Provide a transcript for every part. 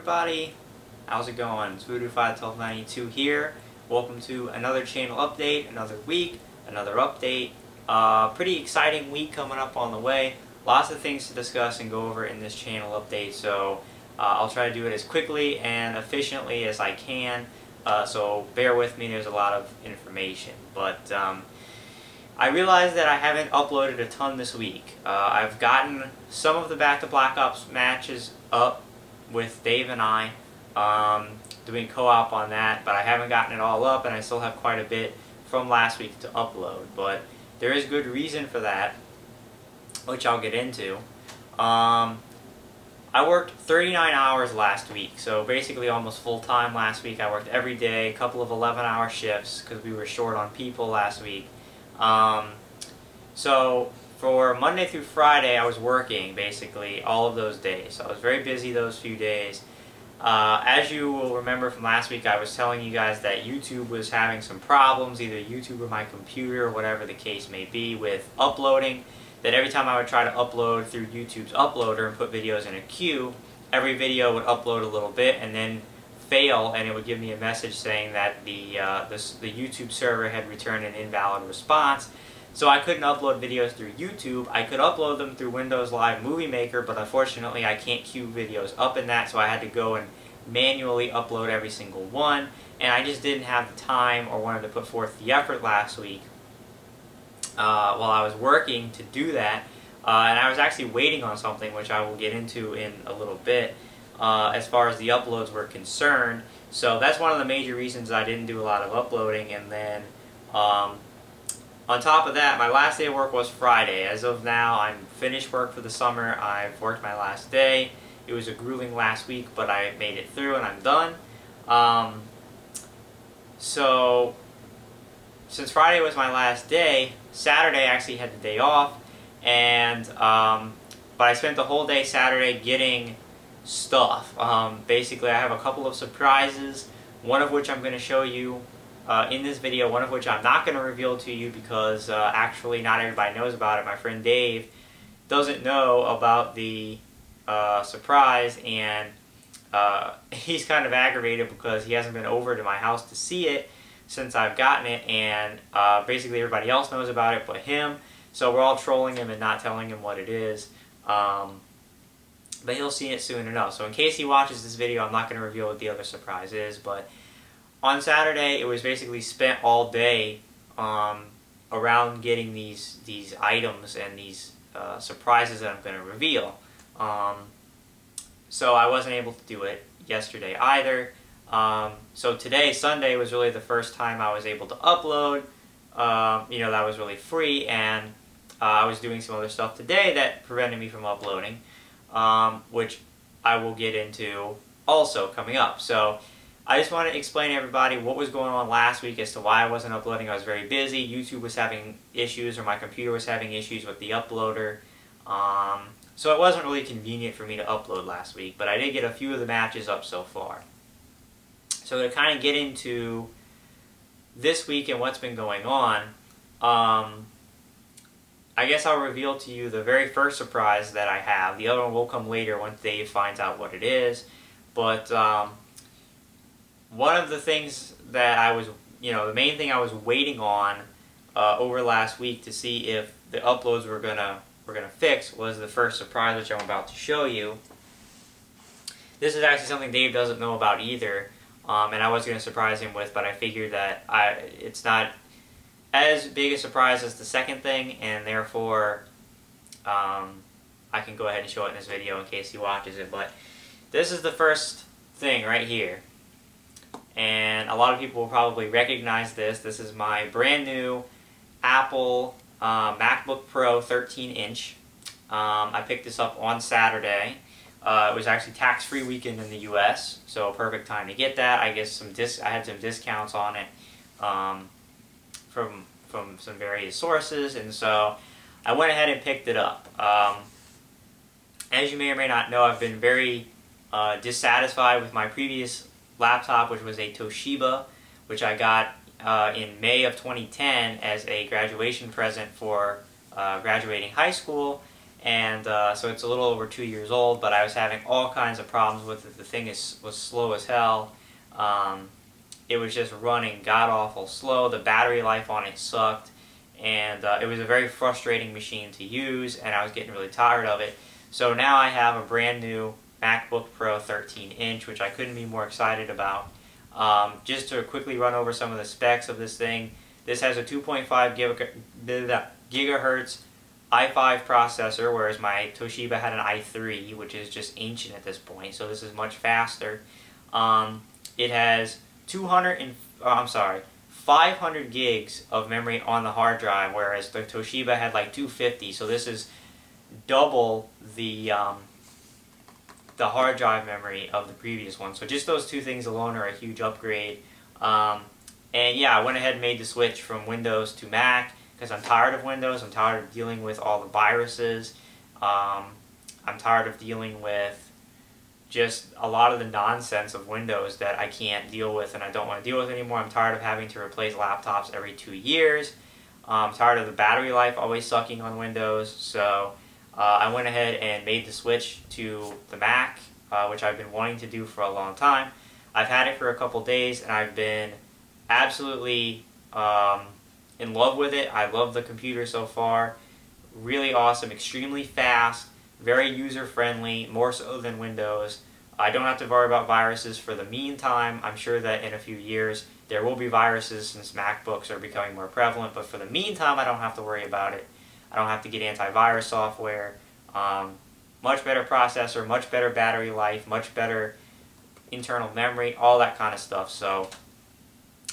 everybody, how's it going? It's Voodoo51292 here. Welcome to another channel update, another week, another update. Pretty exciting week coming up on the way. Lots of things to discuss and go over in this channel update, so I'll try to do it as quickly and efficiently as I can. So bear with me, there's a lot of information. But I realized that I haven't uploaded a ton this week. I've gotten some of the Back to Black Ops matches up with Dave and I, doing co-op on that, but I haven't gotten it all up, and I still have quite a bit from last week to upload. But there is good reason for that, which I'll get into. I worked 39 hours last week, so basically almost full-time last week. I worked every day, a couple of 11-hour shifts, because we were short on people last week. So for Monday through Friday, I was working basically all of those days. So I was very busy those few days. As you will remember from last week, I was telling you guys that YouTube was having some problems, either YouTube or my computer, or whatever the case may be, with uploading. That every time I would try to upload through YouTube's uploader and put videos in a queue, every video would upload a little bit and then fail, and it would give me a message saying that the YouTube server had returned an invalid response. So I couldn't upload videos through YouTube. I could upload them through Windows Live Movie Maker, but unfortunately I can't queue videos up in that, so I had to go and manually upload every single one, and I just didn't have the time or wanted to put forth the effort last week while I was working to do that. And I was actually waiting on something, which I will get into in a little bit, as far as the uploads were concerned. So that's one of the major reasons I didn't do a lot of uploading. And then on top of that, my last day of work was Friday. As of now, I'm finished work for the summer. I've worked my last day. It was a grueling last week, but I made it through and I'm done. So since Friday was my last day, Saturday I actually had the day off, and but I spent the whole day Saturday getting stuff. Basically, I have a couple of surprises, one of which I'm going to show you in this video, one of which I'm not going to reveal to you because actually not everybody knows about it. My friend Dave doesn't know about the surprise, and he's kind of aggravated because he hasn't been over to my house to see it since I've gotten it, and basically everybody else knows about it but him. So we're all trolling him and not telling him what it is. But he'll see it soon enough. So in case he watches this video, I'm not going to reveal what the other surprise is. But on Saturday, it was basically spent all day around getting these items and these surprises that I'm going to reveal. So I wasn't able to do it yesterday either. So today, Sunday, was really the first time I was able to upload. You know, that was really free, and I was doing some other stuff today that prevented me from uploading, which I will get into also coming up. So I just want to explain to everybody what was going on last week as to why I wasn't uploading. I was very busy. YouTube was having issues, or my computer was having issues with the uploader. So it wasn't really convenient for me to upload last week, but I did get a few of the matches up so far. So to kind of get into this week and what's been going on, I guess I'll reveal to you the very first surprise that I have. The other one will come later once Dave finds out what it is. But one of the things that I was, the main thing I was waiting on over last week to see if the uploads were gonna fix was the first surprise, which I'm about to show you. This is actually something Dave doesn't know about either. And I was going to surprise him with, but I figured that it's not as big a surprise as the second thing, and therefore I can go ahead and show it in this video in case he watches it. But this is the first thing right here, and a lot of people will probably recognize this. This is my brand new Apple MacBook Pro 13-inch. I picked this up on Saturday. It was actually tax-free weekend in the U.S., so perfect time to get that. I guess I had some discounts on it from some various sources, and so I went ahead and picked it up. As you may or may not know, I've been very dissatisfied with my previous laptop, which was a Toshiba, which I got in May of 2010 as a graduation present for graduating high school. and so it's a little over 2 years old, but I was having all kinds of problems with it. The thing was slow as hell. It was just running god-awful slow. The battery life on it sucked, and it was a very frustrating machine to use, and I was getting really tired of it. So now I have a brand new MacBook Pro 13-inch, which I couldn't be more excited about. Just to quickly run over some of the specs of this thing, this has a 2.5 gigahertz i5 processor, whereas my Toshiba had an i3, which is just ancient at this point, so this is much faster. It has 500 gigs of memory on the hard drive, whereas the Toshiba had like 250, so this is double the hard drive memory of the previous one. So just those two things alone are a huge upgrade. And yeah, I went ahead and made the switch from Windows to Mac because I'm tired of Windows. I'm tired of dealing with all the viruses. I'm tired of dealing with just a lot of the nonsense of Windows that I can't deal with and I don't want to deal with anymore. I'm tired of having to replace laptops every 2 years. I'm tired of the battery life always sucking on Windows. So I went ahead and made the switch to the Mac, which I've been wanting to do for a long time. I've had it for a couple days and I've been absolutely in love with it. I love the computer so far. Really awesome, extremely fast, very user-friendly, more so than Windows. I don't have to worry about viruses for the meantime. I'm sure that in a few years there will be viruses since MacBooks are becoming more prevalent, but for the meantime I don't have to worry about it. I don't have to get antivirus software. Much better processor, much better battery life, much better internal memory, all that kind of stuff. So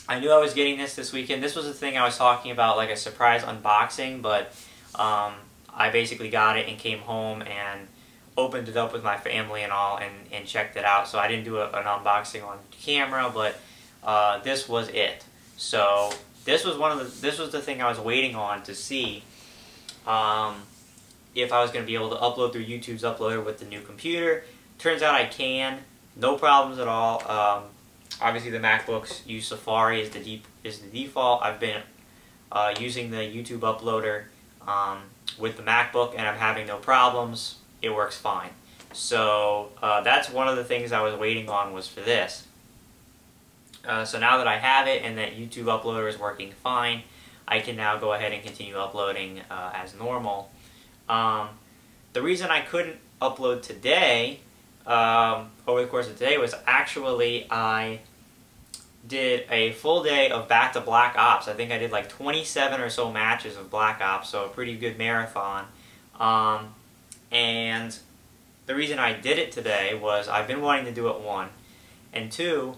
I knew I was getting this weekend. This was the thing I was talking about, like a surprise unboxing, but I basically got it and came home and opened it up with my family and all and checked it out. So I didn't do an unboxing on camera, but this was it. So this was the thing I was waiting on to see if I was going to be able to upload through YouTube's uploader with the new computer. Turns out I can, no problems at all. Obviously the MacBooks use Safari as the default. I've been using the YouTube uploader with the MacBook and I'm having no problems. It works fine. So that's one of the things I was waiting on, was for this. So now that I have it and that YouTube uploader is working fine, I can now go ahead and continue uploading as normal. The reason I couldn't upload today, over the course of today, was actually I did a full day of back to Black Ops. I think I did like 27 or so matches of Black Ops, so a pretty good marathon. And the reason I did it today was I've been wanting to do it, one, and two,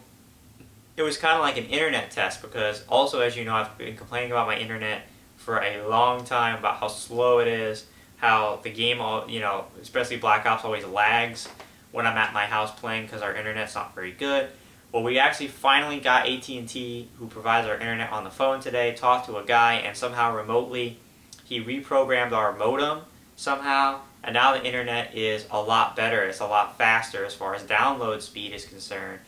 it was kind of like an internet test, because also, as you know, I've been complaining about my internet for a long time, about how slow it is, how the game, you know, especially Black Ops, always lags when I'm at my house playing because our internet's not very good. Well, we actually finally got AT&T, who provides our internet, on the phone today, talked to a guy, and somehow remotely he reprogrammed our modem somehow, and now the internet is a lot better. It's a lot faster as far as download speed is concerned.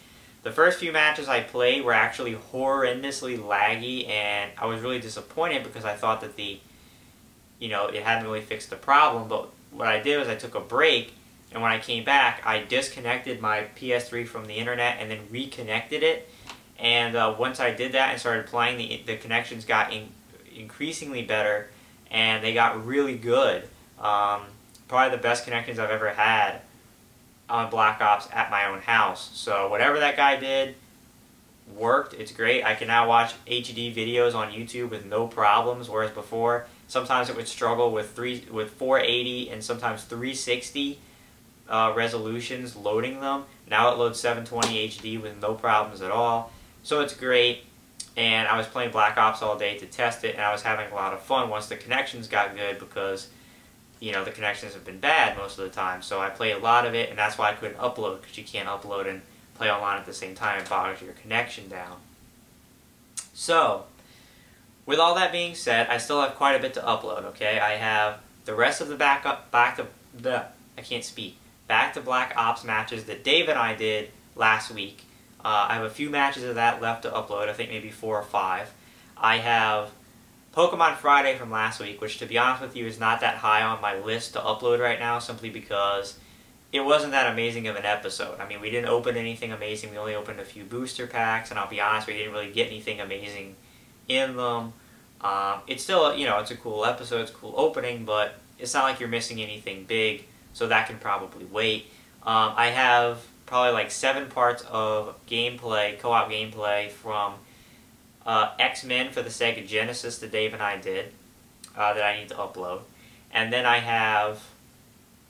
The first few matches I played were actually horrendously laggy, and I was really disappointed because I thought that it hadn't really fixed the problem. But what I did was I took a break, and when I came back, I disconnected my PS3 from the internet and then reconnected it. And once I did that and started playing, the connections got increasingly better, and they got really good. Probably the best connections I've ever had on Black Ops at my own house. So whatever that guy did worked. It's great. I can now watch HD videos on YouTube with no problems, whereas before sometimes it would struggle with 480 and sometimes 360 resolutions loading them. Now it loads 720 HD with no problems at all. So it's great. And I was playing Black Ops all day to test it, and I was having a lot of fun once the connections got good, because the connections have been bad most of the time. So I played a lot of it, and that's why I couldn't upload, because you can't upload and play online at the same time. It bogs your connection down. So, with all that being said, I still have quite a bit to upload, okay? I have the rest of the Back to Black Ops matches that Dave and I did last week. I have a few matches of that left to upload, I think maybe 4 or 5. I have Pokemon Friday from last week, which to be honest with you is not that high on my list to upload right now, simply because it wasn't that amazing of an episode. I mean, we didn't open anything amazing. We only opened a few booster packs, and I'll be honest, we didn't really get anything amazing in them. It's still, it's a cool episode, it's a cool opening, but it's not like you're missing anything big, so that can probably wait. I have probably like 7 parts of gameplay, co-op gameplay from X-Men for the Sega Genesis that Dave and I did, that I need to upload. And then I have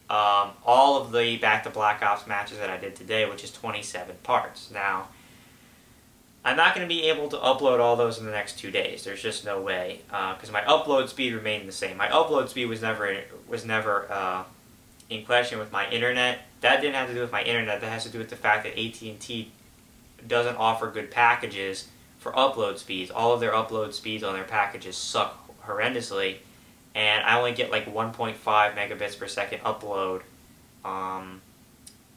all of the Back to Black Ops matches that I did today, which is 27 parts. Now, I'm not going to be able to upload all those in the next 2 days. There's just no way, because my upload speed remained the same. My upload speed was never in question with my internet. That didn't have to do with my internet. That has to do with the fact that AT&T doesn't offer good packages for upload speeds. All of their upload speeds on their packages suck horrendously, and I only get like 1.5 megabits per second upload,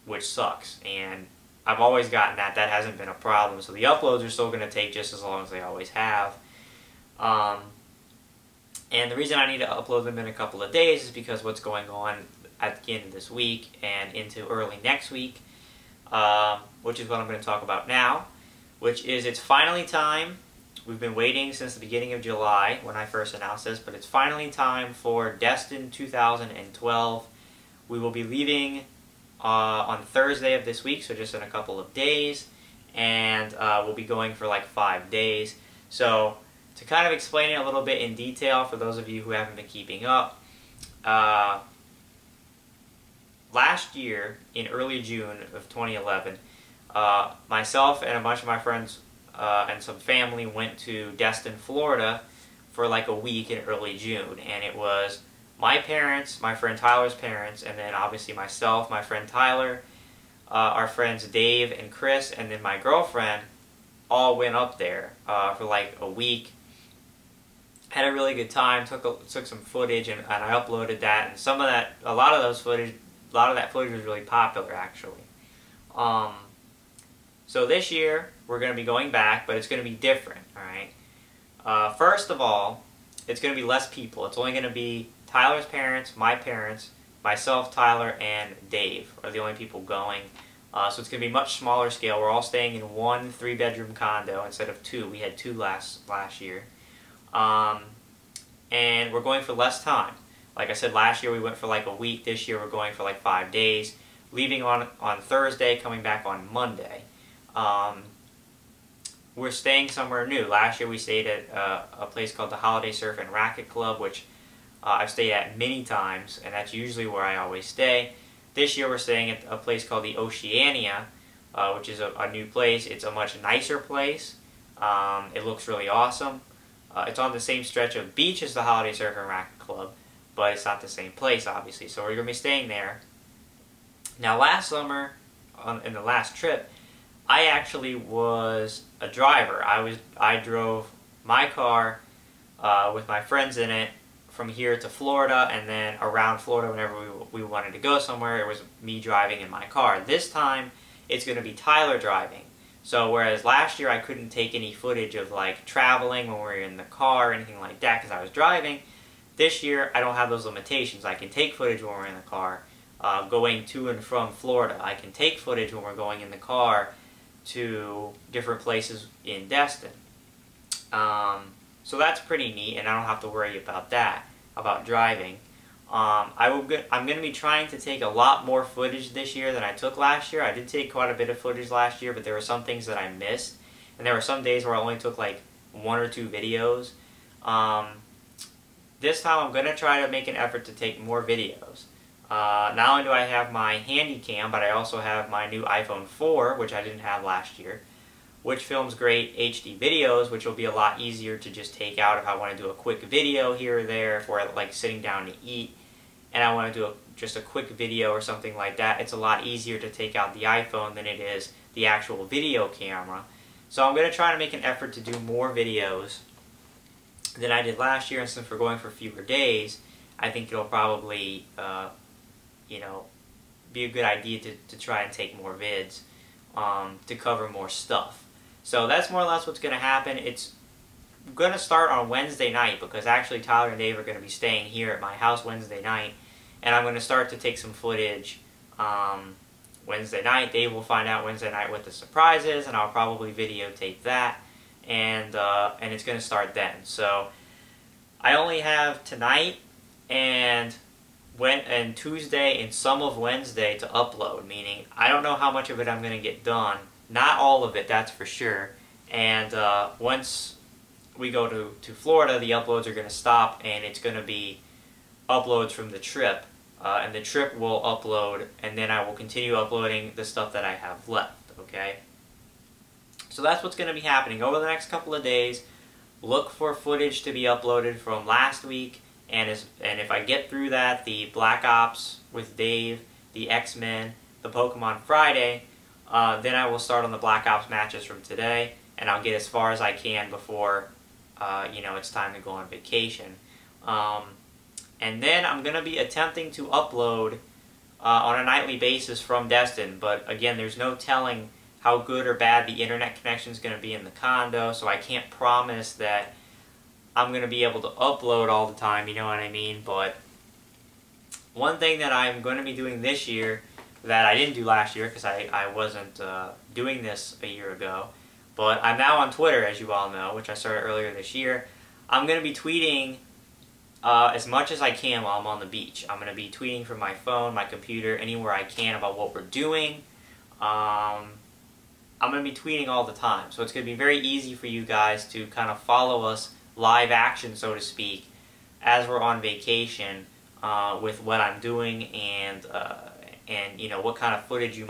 which sucks. And I've always gotten that. That hasn't been a problem. So the uploads are still going to take just as long as they always have. And the reason I need to upload them in a couple of days is because what's going on at the end of this week and into early next week, which is what I'm going to talk about now, which is it's finally time. We've been waiting since the beginning of July when I first announced this, but it's finally time for Destin 2012. We will be leaving on Thursday of this week, so just in a couple of days, and we'll be going for like 5 days. So to kind of explain it a little bit in detail for those of you who haven't been keeping up, last year in early June of 2011, myself and a bunch of my friends and some family went to Destin, Florida for like a week in early June, and it was my parents, my friend Tyler's parents, and then obviously myself, my friend Tyler, our friends Dave and Chris, and then my girlfriend all went up there for like a week. Had a really good time, took some footage, and I uploaded that, and a lot of that footage was really popular actually. So this year we're going to be going back, but it's going to be different, alright? First of all, it's going to be less people. It's only going to be Tyler's parents, my parents, myself, Tyler, and Dave are the only people going. So it's going to be much smaller scale. We're all staying in one 3-bedroom condo instead of 2. We had 2 last year. And we're going for less time. Like I said, last year we went for like a week. This year we're going for like 5 days. Leaving on Thursday, coming back on Monday. We're staying somewhere new. Last year we stayed at a place called the Holiday Surf and Racket Club, which I've stayed at many times, and that's usually where I always stay. This year we're staying at a place called the Oceania, which is a new place. It's a much nicer place. It looks really awesome. It's on the same stretch of beach as the Holiday Surf and Racket Club, but it's not the same place, obviously. So we're going to be staying there. Now, last summer, in the last trip, I actually was a driver. I drove my car with my friends in it from here to Florida, and then around Florida whenever we wanted to go somewhere. It was me driving in my car. This time, it's going to be Tyler driving. So whereas last year I couldn't take any footage of like traveling when we were in the car or anything like that because I was driving, this year I don't have those limitations. I can take footage when we're in the car going to and from Florida. I can take footage when we're going in the car to different places in Destin. So that's pretty neat, and I don't have to worry about that, about driving. I'm going to be trying to take a lot more footage this year than I took last year. I did take quite a bit of footage last year, but there were some things that I missed. And there were some days where I only took like 1 or 2 videos. This time I'm going to try to make an effort to take more videos. Not only do I have my handy cam, but I also have my new iPhone 4, which I didn't have last year, which films great HD videos, which will be a lot easier to just take out if I want to do a quick video here or there, if we're like sitting down to eat, and I want to do just a quick video or something like that. It's a lot easier to take out the iPhone than it is the actual video camera. So I'm going to try to make an effort to do more videos than I did last year, and since we're going for fewer days, I think it'll probably, be a good idea to try and take more vids to cover more stuff. So that's more or less what's going to happen. going to start on Wednesday night, because actually Tyler and Dave are going to be staying here at my house Wednesday night, and I'm going to start to take some footage Wednesday night. Dave will find out Wednesday night what the surprise is, and I'll probably videotape that, and it's going to start then. So I only have tonight and Tuesday and some of Wednesday to upload, meaning I don't know how much of it I'm going to get done. Not all of it, that's for sure. And once we go to Florida, the uploads are going to stop, and it's going to be uploads from the trip. And the trip will upload, and then I will continue uploading the stuff that I have left, okay? So that's what's going to be happening over the next couple of days. Look for footage to be uploaded from last week, and if I get through that, the Black Ops with Dave, the X-Men, the Pokemon Friday, then I will start on the Black Ops matches from today, and I'll get as far as I can before, you know, it's time to go on vacation. And then I'm going to be attempting to upload on a nightly basis from Destin, but again, there's no telling how good or bad the internet connection is going to be in the condo, so I can't promise that I'm going to be able to upload all the time, you know what I mean? But one thing that I'm going to be doing this year that I didn't do last year, because I wasn't doing this a year ago, but I'm now on Twitter, as you all know, which I started earlier this year. I'm going to be tweeting as much as I can while I'm on the beach. I'm going to be tweeting from my phone, my computer, anywhere I can about what we're doing. I'm going to be tweeting all the time, so it's going to be very easy for you guys to kind of follow us live action, so to speak, as we're on vacation with what I'm doing and you know, what kind of footage you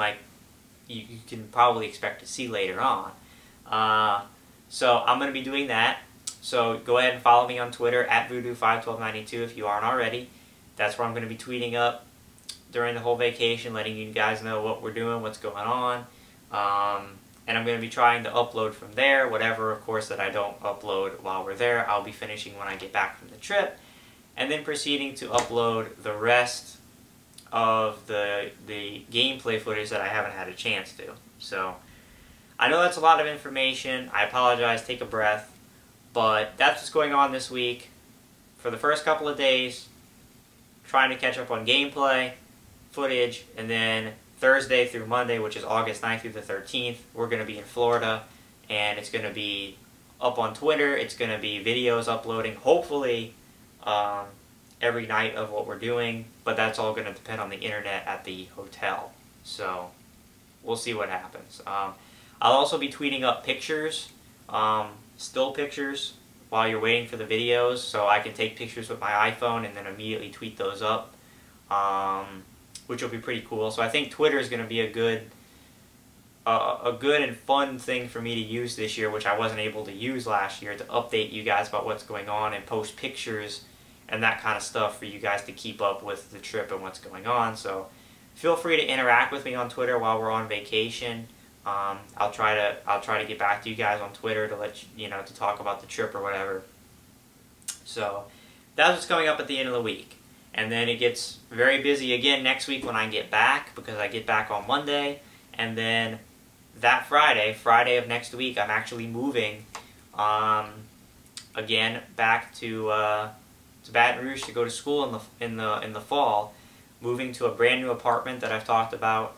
can probably expect to see later on. So I'm going to be doing that. So go ahead and follow me on Twitter at Voodoo51292 if you aren't already. That's where I'm going to be tweeting up during the whole vacation, letting you guys know what we're doing, what's going on. And I'm going to be trying to upload from there. Whatever, of course, that I don't upload while we're there, I'll be finishing when I get back from the trip. And then proceeding to upload the rest of the gameplay footage that I haven't had a chance to. So I know that's a lot of information. I apologize. Take a breath. But that's what's going on this week. For the first couple of days, trying to catch up on gameplay, footage, and then Thursday through Monday, which is August 9th through the 13th, we're going to be in Florida, and it's going to be up on Twitter. It's going to be videos uploading, hopefully, every night of what we're doing, but that's all going to depend on the internet at the hotel. So we'll see what happens. I'll also be tweeting up pictures, still pictures, while you're waiting for the videos, so I can take pictures with my iPhone and then immediately tweet those up, which will be pretty cool. So I think Twitter is going to be a good and fun thing for me to use this year, which I wasn't able to use last year, to update you guys about what's going on and post pictures and that kind of stuff for you guys to keep up with the trip and what's going on. So feel free to interact with me on Twitter while we're on vacation. I'll try to get back to you guys on Twitter to let you know, to talk about the trip or whatever. So that's what's coming up at the end of the week. And then it gets very busy again next week when I get back, because I get back on Monday. And then that Friday of next week, I'm actually moving again back to Baton Rouge to go to school in the fall. Moving to a brand new apartment that I've talked about,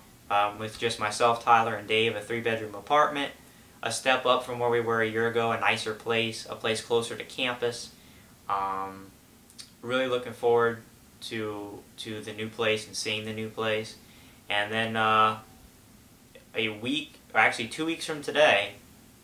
with just myself, Tyler, and Dave, a 3-bedroom apartment, a step up from where we were a year ago, a nicer place, a place closer to campus. Really looking forward to the new place and seeing the new place. And then a week, or actually 2 weeks from today,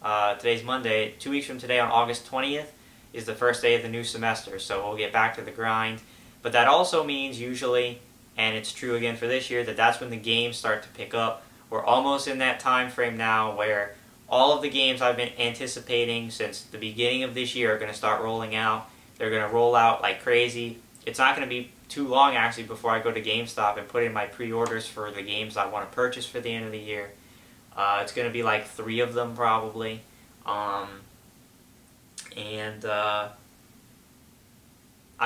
today's Monday, 2 weeks from today on August 20th is the first day of the new semester, so we'll get back to the grind. But that also means usually, and it's true again for this year, that's when the games start to pick up. We're almost in that time frame now where all of the games I've been anticipating since the beginning of this year are going to start rolling out. They're going to roll out like crazy. It's not going to be too long, actually, before I go to GameStop and put in my pre-orders for the games I want to purchase for the end of the year. It's going to be like 3 of them, probably. I'm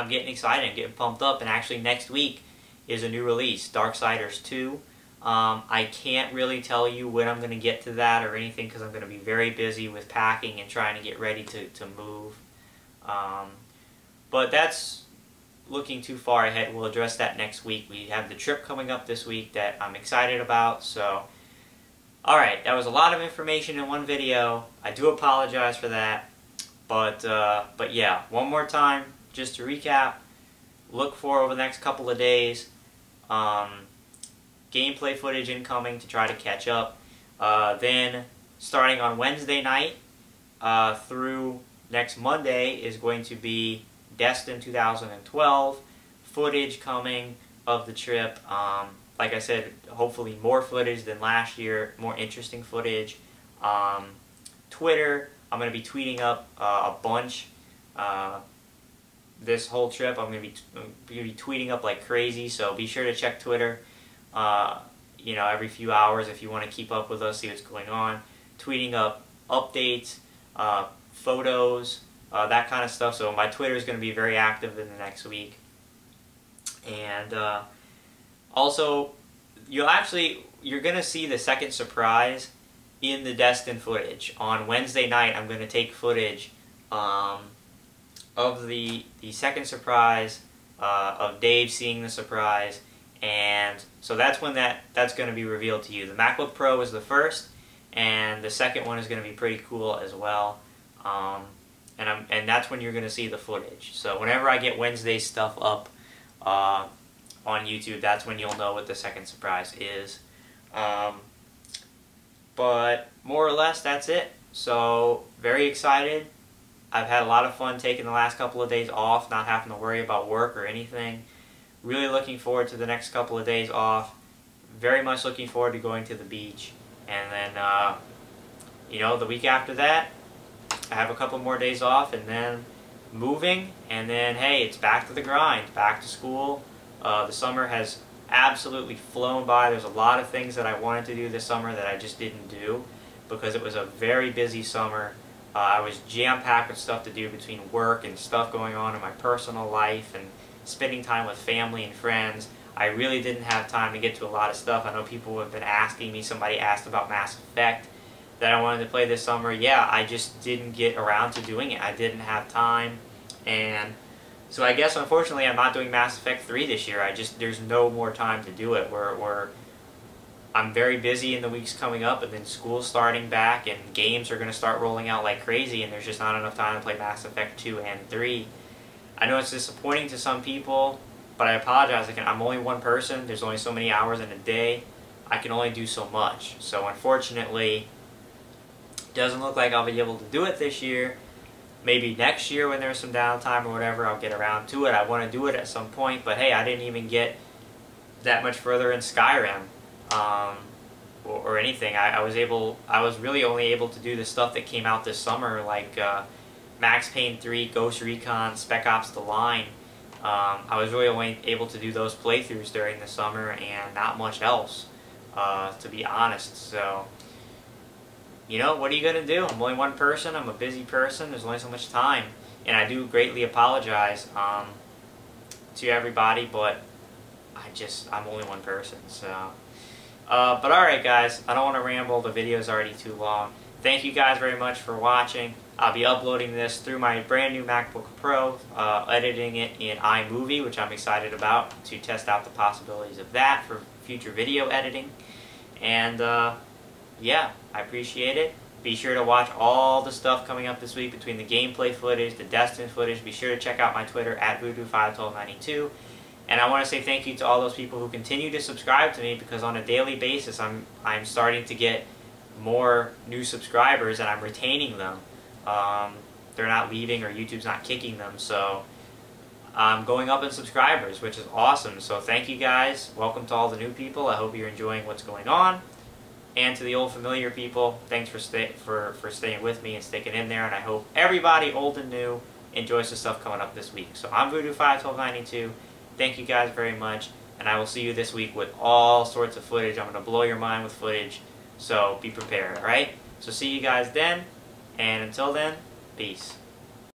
getting excited and getting pumped up, and actually next week is a new release, Darksiders 2. I can't really tell you when I'm going to get to that or anything, because I'm going to be very busy with packing and trying to get ready to move. But that's looking too far ahead. We'll address that next week. We have the trip coming up this week that I'm excited about. So, alright, that was a lot of information in one video. I do apologize for that. But yeah, one more time, just to recap, look for over the next couple of days, gameplay footage incoming to try to catch up. Then, starting on Wednesday night through next Monday is going to be Destin 2012, footage coming of the trip. Like I said, hopefully more footage than last year, more interesting footage. Twitter, I'm going to be tweeting up a bunch this whole trip. I'm going to be tweeting up like crazy, so be sure to check Twitter you know, every few hours if you want to keep up with us, see what's going on. Tweeting up updates, photos, that kind of stuff. So my Twitter is going to be very active in the next week. And also, you're going to see the second surprise in the Destin footage. On Wednesday night, I'm going to take footage of the second surprise, of Dave seeing the surprise, and so that's when that's going to be revealed to you. The MacBook Pro is the first, and the second one is going to be pretty cool as well. And that's when you're going to see the footage. So whenever I get Wednesday's stuff up on YouTube, that's when you'll know what the second surprise is. But more or less, that's it. So very excited. I've had a lot of fun taking the last couple of days off, not having to worry about work or anything. Really looking forward to the next couple of days off. Very much looking forward to going to the beach. And then, you know, the week after that, I have a couple more days off, and then moving, and then, hey, it's back to the grind, back to school. The summer has absolutely flown by. There's a lot of things that I wanted to do this summer that I just didn't do because it was a very busy summer. I was jam-packed with stuff to do between work and stuff going on in my personal life and spending time with family and friends. I really didn't have time to get to a lot of stuff. I know people have been asking me. Somebody asked about Mass Effect that I wanted to play this summer. Yeah, I just didn't get around to doing it. I didn't have time. And so I guess, unfortunately, I'm not doing Mass Effect 3 this year. There's no more time to do it. I'm very busy in the weeks coming up, and then school's starting back, and games are going to start rolling out like crazy, and there's just not enough time to play Mass Effect 2 and 3. I know it's disappointing to some people, but I apologize. I'm only one person. There's only so many hours in a day. I can only do so much. So unfortunately, it doesn't look like I'll be able to do it this year. Maybe next year when there's some downtime or whatever, I'll get around to it. I want to do it at some point, but hey, I didn't even get that much further in Skyrim. Or anything. I was really only able to do the stuff that came out this summer, like Max Payne 3, Ghost Recon, Spec Ops: The Line. I was really only able to do those playthroughs during the summer and not much else, to be honest. So, you know, what are you going to do? I'm only one person. I'm a busy person. There's only so much time. And I do greatly apologize to everybody, but I'm only one person, so... but alright guys, I don't want to ramble, the video is already too long. Thank you guys very much for watching. I'll be uploading this through my brand new MacBook Pro, editing it in iMovie, which I'm excited about to test out the possibilities of that for future video editing. And yeah, I appreciate it. Be sure to watch all the stuff coming up this week between the gameplay footage, the Destin footage. Be sure to check out my Twitter at Voodoo51292. And I want to say thank you to all those people who continue to subscribe to me, because on a daily basis I'm starting to get more new subscribers and I'm retaining them. They're not leaving, or YouTube's not kicking them, so I'm going up in subscribers, which is awesome. So thank you guys. Welcome to all the new people. I hope you're enjoying what's going on. And to the old familiar people, thanks for staying with me and sticking in there. And I hope everybody, old and new, enjoys the stuff coming up this week. So I'm Voodoo51292. Thank you guys very much, and I will see you this week with all sorts of footage. I'm going to blow your mind with footage, so be prepared, alright? So see you guys then, and until then, peace.